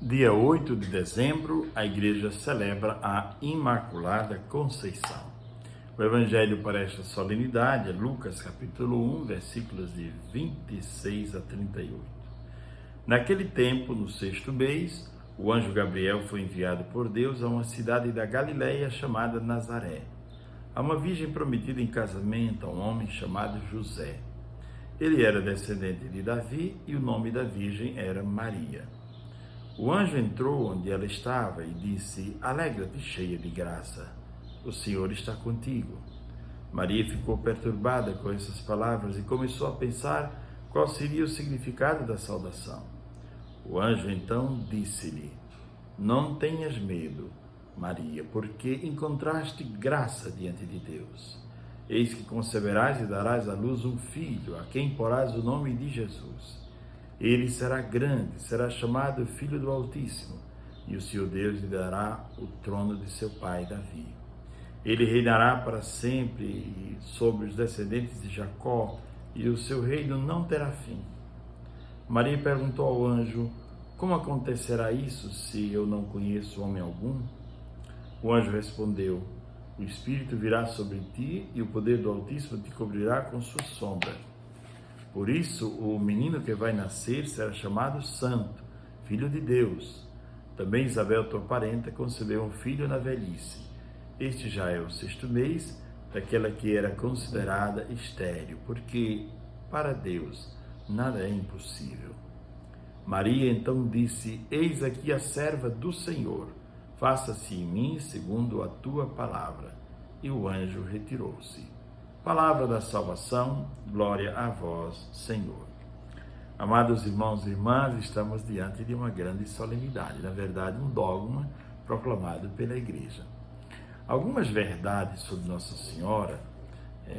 Dia 8 de dezembro, a igreja celebra a Imaculada Conceição. O evangelho para esta solenidade é Lucas capítulo 1, versículos de 26 a 38. Naquele tempo, no sexto mês, o anjo Gabriel foi enviado por Deus a uma cidade da Galileia chamada Nazaré, a uma virgem prometida em casamento a um homem chamado José. Ele era descendente de Davi e o nome da virgem era Maria. O anjo entrou onde ela estava e disse: "Alegra-te, cheia de graça, o Senhor está contigo." Maria ficou perturbada com essas palavras e começou a pensar qual seria o significado da saudação. O anjo então disse-lhe: "Não tenhas medo, Maria, porque encontraste graça diante de Deus. Eis que conceberás e darás à luz um filho, a quem porás o nome de Jesus. Ele será grande, será chamado Filho do Altíssimo, e o Senhor Deus lhe dará o trono de seu pai Davi. Ele reinará para sempre sobre os descendentes de Jacó, e o seu reino não terá fim." Maria perguntou ao anjo: "Como acontecerá isso, se eu não conheço homem algum?" O anjo respondeu: "O Espírito virá sobre ti, e o poder do Altíssimo te cobrirá com sua sombra. Por isso, o menino que vai nascer será chamado Santo, Filho de Deus. Também Isabel, tua parenta, concebeu um filho na velhice. Este já é o sexto mês daquela que era considerada estéril, porque para Deus nada é impossível." Maria então disse: "Eis aqui a serva do Senhor, faça-se em mim segundo a tua palavra." E o anjo retirou-se. Palavra da salvação, glória a vós, Senhor. Amados irmãos e irmãs, estamos diante de uma grande solenidade, na verdade um dogma proclamado pela igreja. Algumas verdades sobre Nossa Senhora,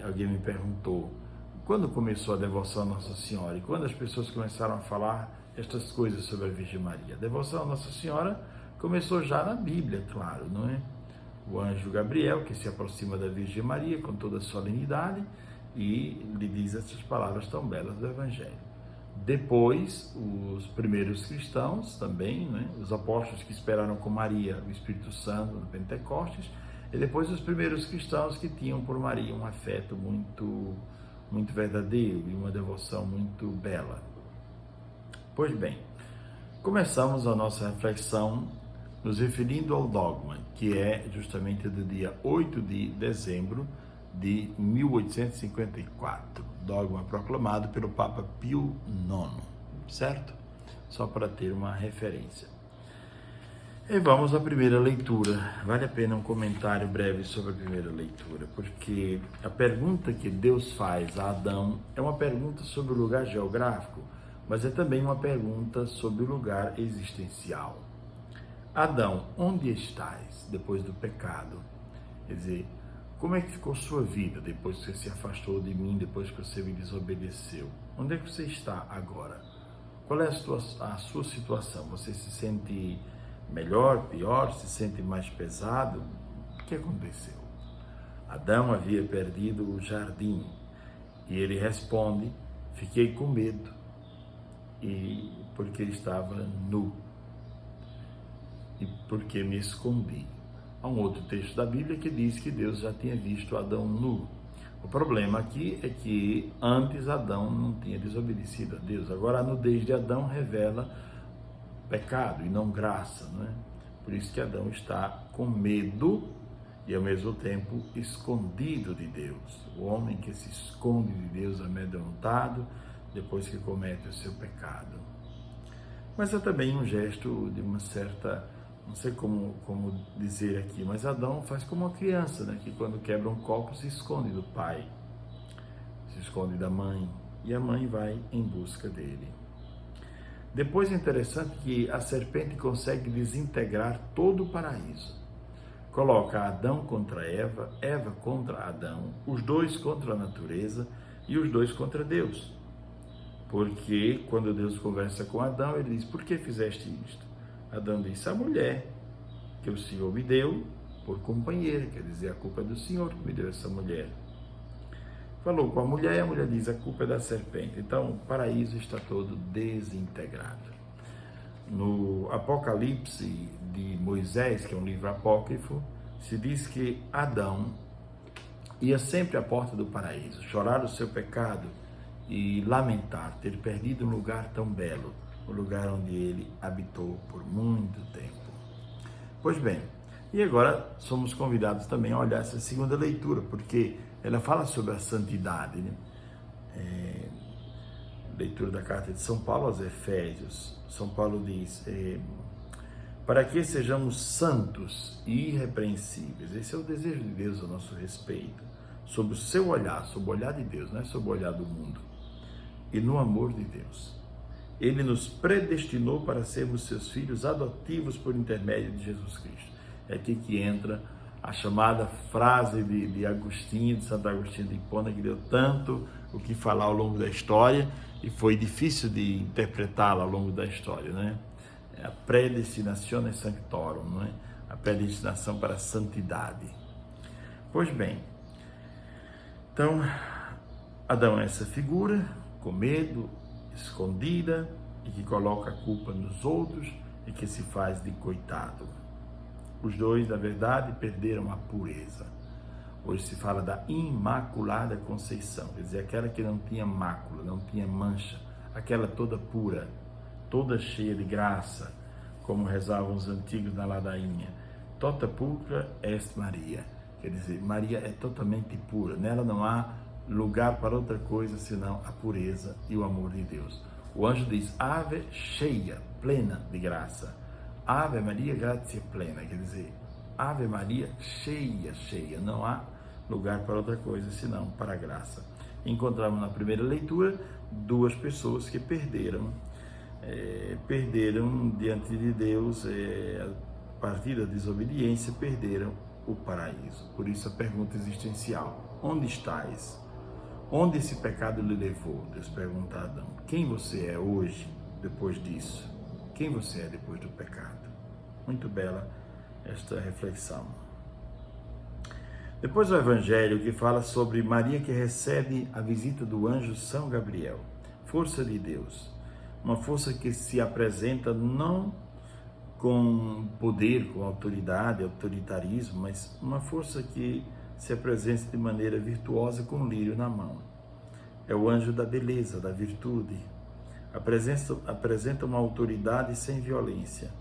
alguém me perguntou, quando começou a devoção a Nossa Senhora e quando as pessoas começaram a falar estas coisas sobre a Virgem Maria? A devoção a Nossa Senhora começou já na Bíblia, claro, não é? O anjo Gabriel, que se aproxima da Virgem Maria com toda a solenidade e lhe diz essas palavras tão belas do Evangelho. Depois, os primeiros cristãos também, né? Os apóstolos que esperaram com Maria o Espírito Santo no Pentecostes, e depois os primeiros cristãos que tinham por Maria um afeto muito verdadeiro e uma devoção muito bela. Pois bem, começamos a nossa reflexão nos referindo ao dogma, que é justamente do dia 8 de dezembro de 1854, dogma proclamado pelo Papa Pio IX, certo? Só para ter uma referência. E vamos à primeira leitura. Vale a pena um comentário breve sobre a primeira leitura, porque a pergunta que Deus faz a Adão é uma pergunta sobre o lugar geográfico, mas é também uma pergunta sobre o lugar existencial. Adão, onde estás depois do pecado? Quer dizer, como é que ficou sua vida depois que você se afastou de mim, depois que você me desobedeceu? Onde é que você está agora? Qual é a sua situação? Você se sente melhor, pior? Se sente mais pesado? O que aconteceu? Adão havia perdido o jardim e ele responde: "Fiquei com medo, e porque ele estava nu, e porque me escondi." Há um outro texto da Bíblia que diz que Deus já tinha visto Adão nu. O problema aqui é que antes Adão não tinha desobedecido a Deus. Agora a nudez de Adão revela pecado e não graça, não é? Por isso que Adão está com medo e ao mesmo tempo escondido de Deus. O homem que se esconde de Deus amedrontado depois que comete o seu pecado. Mas é também um gesto de uma certa, não sei como dizer aqui, mas Adão faz como uma criança, né? Que quando quebra um copo se esconde do pai, se esconde da mãe, e a mãe vai em busca dele. Depois é interessante que a serpente consegue desintegrar todo o paraíso. Coloca Adão contra Eva, Eva contra Adão, os dois contra a natureza e os dois contra Deus. Porque quando Deus conversa com Adão, ele diz: "Por que fizeste isto?" Adão disse: "A mulher que o Senhor me deu por companheira", quer dizer, a culpa é do Senhor que me deu essa mulher. Falou com a mulher e a mulher diz: "A culpa é da serpente." Então o paraíso está todo desintegrado. no Apocalipse de Moisés, que é um livro apócrifo, se diz que Adão ia sempre à porta do paraíso, chorar o seu pecado e lamentar ter perdido um lugar tão belo, o lugar onde ele habitou por muito tempo. Pois bem, e agora somos convidados também a olhar essa segunda leitura, porque ela fala sobre a santidade, né? Leitura da carta de São Paulo aos Efésios. São Paulo diz, para que sejamos santos e irrepreensíveis. Esse é o desejo de Deus a nosso respeito, sob o seu olhar, sob o olhar de Deus, não é sob o olhar do mundo, e no amor de Deus. Ele nos predestinou para sermos seus filhos adotivos por intermédio de Jesus Cristo. É aqui que entra a chamada frase de Agostinho, de Santo Agostinho de Hipona, que deu tanto o que falar ao longo da história e foi difícil de interpretá-la ao longo da história, né? É a predestinatione sanctorum, não é? A predestinação para a santidade. Pois bem, então, Adão é essa figura com medo, escondida, e que coloca a culpa nos outros e que se faz de coitado. Os dois, na verdade, perderam a pureza. Hoje se fala da Imaculada Conceição, quer dizer, aquela que não tinha mácula, não tinha mancha, aquela toda pura, toda cheia de graça, como rezavam os antigos na ladainha. Tota pulcra est Maria, quer dizer, Maria é totalmente pura, nela não há lugar para outra coisa senão a pureza e o amor de Deus. O anjo diz, Ave cheia, plena de graça. Ave Maria, gratia plena, quer dizer, Ave Maria cheia, cheia, não há lugar para outra coisa senão para a graça. Encontramos na primeira leitura duas pessoas que perderam diante de Deus, a partir da desobediência, perderam o paraíso. Por isso a pergunta existencial, onde estás? Onde esse pecado lhe levou? Deus pergunta a Adão. Quem você é hoje, depois disso? Quem você é depois do pecado? Muito bela esta reflexão. Depois o Evangelho que fala sobre Maria que recebe a visita do anjo São Gabriel. Força de Deus. Uma força que se apresenta não com poder, com autoridade, autoritarismo, mas uma força que se apresenta de maneira virtuosa com um lírio na mão. É o anjo da beleza, da virtude. Apresenta uma autoridade sem violência,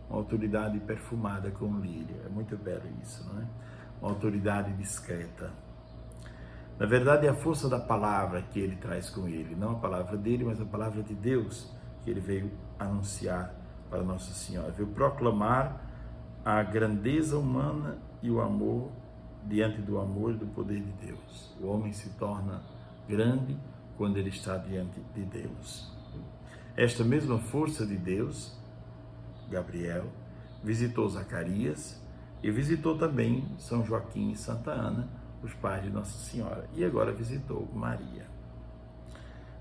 uma autoridade perfumada com um lírio. É muito belo isso, não é? Uma autoridade discreta. Na verdade, é a força da palavra que ele traz com ele, não a palavra dele, mas a palavra de Deus que ele veio anunciar para Nossa Senhora. Veio proclamar a grandeza humana e o amor diante do amor e do poder de Deus. O homem se torna grande quando ele está diante de Deus. Esta mesma força de Deus, Gabriel, visitou Zacarias e visitou também São Joaquim e Santa Ana, os pais de Nossa Senhora, e agora visitou Maria.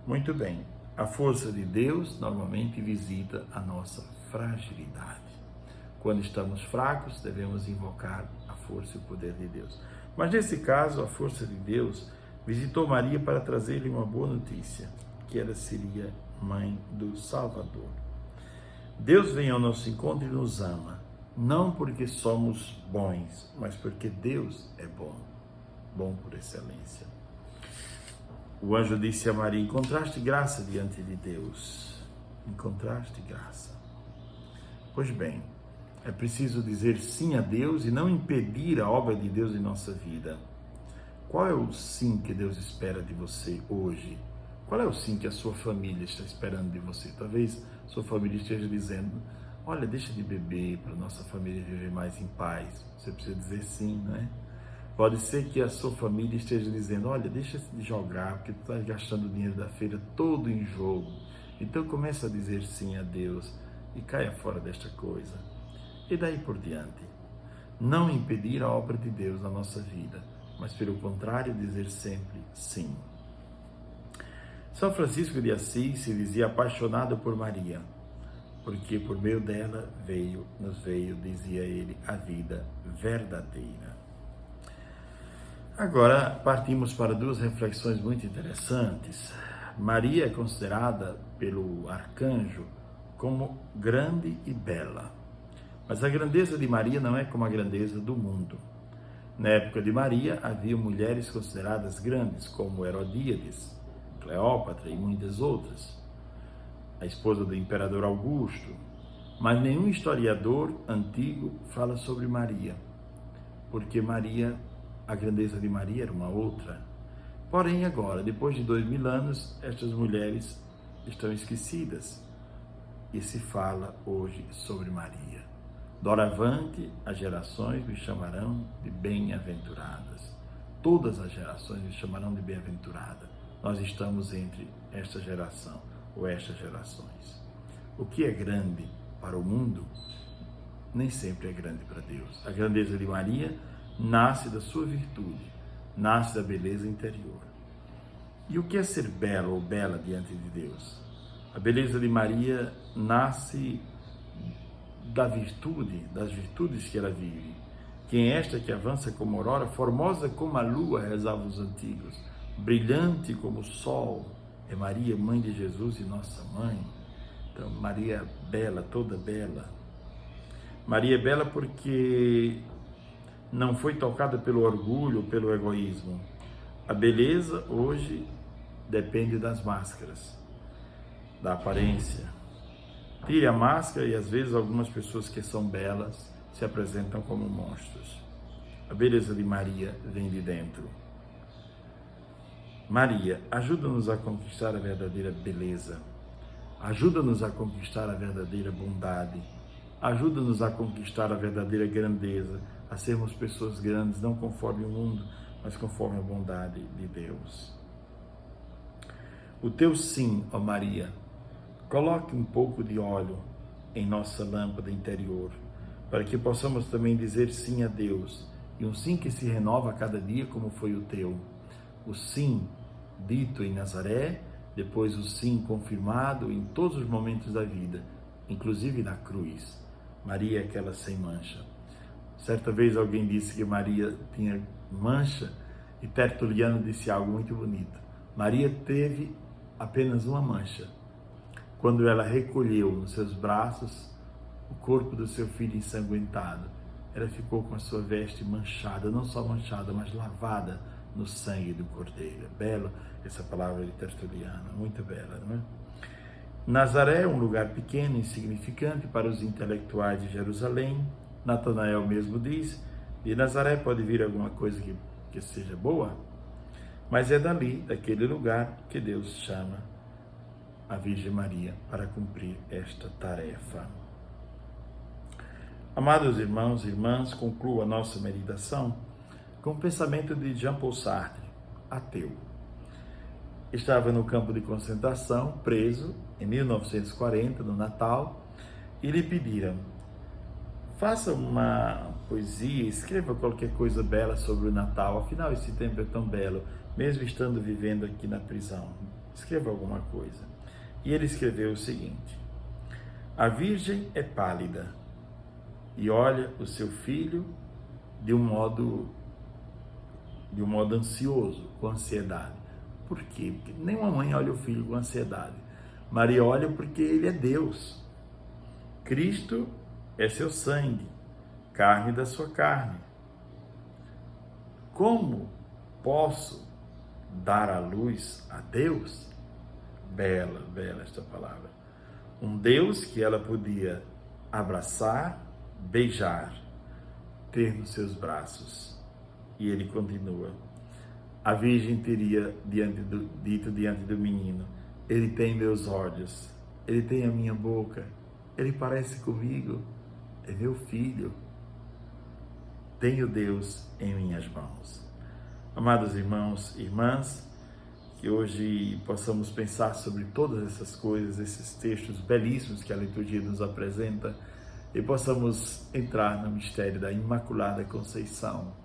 Muito bem, a força de Deus normalmente visita a nossa fragilidade. Quando estamos fracos, devemos invocar a força e o poder de Deus. Mas nesse caso, a força de Deus visitou Maria para trazer-lhe uma boa notícia, que ela seria mãe do Salvador. Deus vem ao nosso encontro e nos ama, não porque somos bons, mas porque Deus é bom, bom por excelência. O anjo disse a Maria, encontraste graça diante de Deus, encontraste graça. Pois bem, é preciso dizer sim a Deus e não impedir a obra de Deus em nossa vida. Qual é o sim que Deus espera de você hoje? Qual é o sim que a sua família está esperando de você? Talvez sua família esteja dizendo, olha, deixa de beber para nossa família viver mais em paz. Você precisa dizer sim, não é? Pode ser que a sua família esteja dizendo, olha, deixa de jogar, porque tu está gastando o dinheiro da feira todo em jogo. Então começa a dizer sim a Deus e caia fora desta coisa. E daí por diante, não impedir a obra de Deus na nossa vida, mas pelo contrário, dizer sempre sim. São Francisco de Assis se dizia apaixonado por Maria, porque por meio dela nos veio, dizia ele, a vida verdadeira. Agora partimos para duas reflexões muito interessantes. Maria é considerada pelo arcanjo como grande e bela. Mas a grandeza de Maria não é como a grandeza do mundo. Na época de Maria, havia mulheres consideradas grandes, como Herodíades, Cleópatra e muitas outras, a esposa do imperador Augusto. Mas nenhum historiador antigo fala sobre Maria, porque a grandeza de Maria era uma outra. Porém, agora, depois de 2000 anos, estas mulheres estão esquecidas e se fala hoje sobre Maria. Doravante, as gerações me chamarão de bem-aventuradas. Todas as gerações me chamarão de bem-aventurada. Nós estamos entre esta geração ou estas gerações. O que é grande para o mundo, nem sempre é grande para Deus. A grandeza de Maria nasce da sua virtude, nasce da beleza interior. E o que é ser belo ou bela diante de Deus? A beleza de Maria nasce das virtudes que ela vive. Quem é esta que avança como aurora, formosa como a lua, rezavam os antigos, brilhante como o sol, é Maria, mãe de Jesus e nossa mãe. Então, Maria bela, toda bela. Maria é bela porque não foi tocada pelo orgulho, pelo egoísmo. A beleza hoje depende das máscaras, da aparência. Tire a máscara e às vezes algumas pessoas que são belas se apresentam como monstros. A beleza de Maria vem de dentro. Maria, ajuda-nos a conquistar a verdadeira beleza. Ajuda-nos a conquistar a verdadeira bondade. Ajuda-nos a conquistar a verdadeira grandeza, a sermos pessoas grandes, não conforme o mundo, mas conforme a bondade de Deus. O teu sim, ó Maria, coloque um pouco de óleo em nossa lâmpada interior, para que possamos também dizer sim a Deus, e um sim que se renova a cada dia, como foi o teu. O sim dito em Nazaré, depois o sim confirmado em todos os momentos da vida, inclusive na cruz. Maria é aquela sem mancha. Certa vez alguém disse que Maria tinha mancha, e Tertuliano disse algo muito bonito. Maria teve apenas uma mancha, quando ela recolheu nos seus braços o corpo do seu filho ensanguentado. Ela ficou com a sua veste manchada, não só manchada, mas lavada no sangue do Cordeiro. Belo essa palavra de Tertuliano, muito bela, não é? Nazaré é um lugar pequeno, insignificante para os intelectuais de Jerusalém. Natanael mesmo diz, de Nazaré pode vir alguma coisa que seja boa, mas é dali, daquele lugar, que Deus chama a Virgem Maria para cumprir esta tarefa. Amados irmãos e irmãs, concluo a nossa meditação com o pensamento de Jean-Paul Sartre, ateu. Estava no campo de concentração, preso, em 1940, no Natal, e lhe pediram: faça uma poesia, escreva qualquer coisa bela sobre o Natal, afinal esse tempo é tão belo, mesmo estando vivendo aqui na prisão. Escreva alguma coisa. E ele escreveu o seguinte: a Virgem é pálida e olha o seu filho de um modo ansioso, com ansiedade. Por quê? Porque nenhuma mãe olha o filho com ansiedade. Maria olha porque ele é Deus. Cristo é seu sangue, carne da sua carne. Como posso dar a luz a Deus? Bela, bela esta palavra. Um Deus que ela podia abraçar, beijar, ter nos seus braços. E ele continua. A Virgem teria dito diante do menino: ele tem meus olhos, ele tem a minha boca, ele parece comigo, é meu filho. Tenho Deus em minhas mãos. Amados irmãos e irmãs, que hoje possamos pensar sobre todas essas coisas, esses textos belíssimos que a liturgia nos apresenta, e possamos entrar no mistério da Imaculada Conceição.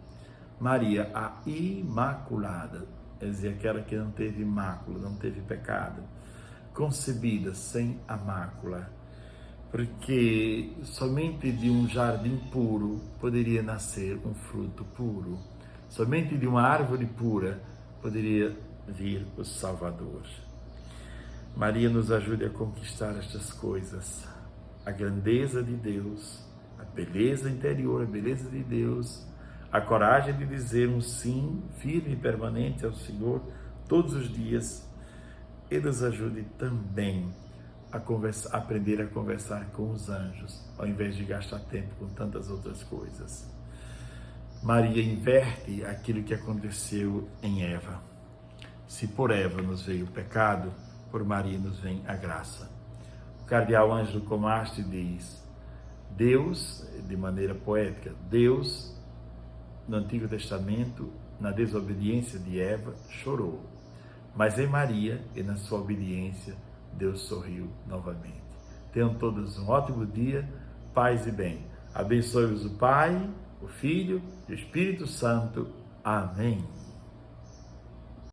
Maria, a Imaculada, quer dizer, aquela que não teve mácula, não teve pecado, concebida sem a mácula, porque somente de um jardim puro poderia nascer um fruto puro, somente de uma árvore pura poderia vir o Salvador. Maria nos ajude a conquistar estas coisas, a grandeza de Deus, a beleza interior, a beleza de Deus, a coragem de dizer um sim firme e permanente ao Senhor todos os dias, e nos ajude também a aprender a conversar com os anjos, ao invés de gastar tempo com tantas outras coisas. Maria inverte aquilo que aconteceu em Eva. Se por Eva nos veio o pecado, por Maria nos vem a graça. O cardeal Ângelo Comaste diz: Deus, de maneira poética, Deus, no Antigo Testamento, na desobediência de Eva, chorou. Mas em Maria e na sua obediência, Deus sorriu novamente. Tenham todos um ótimo dia, paz e bem. Abençoe-vos o Pai, o Filho e o Espírito Santo. Amém.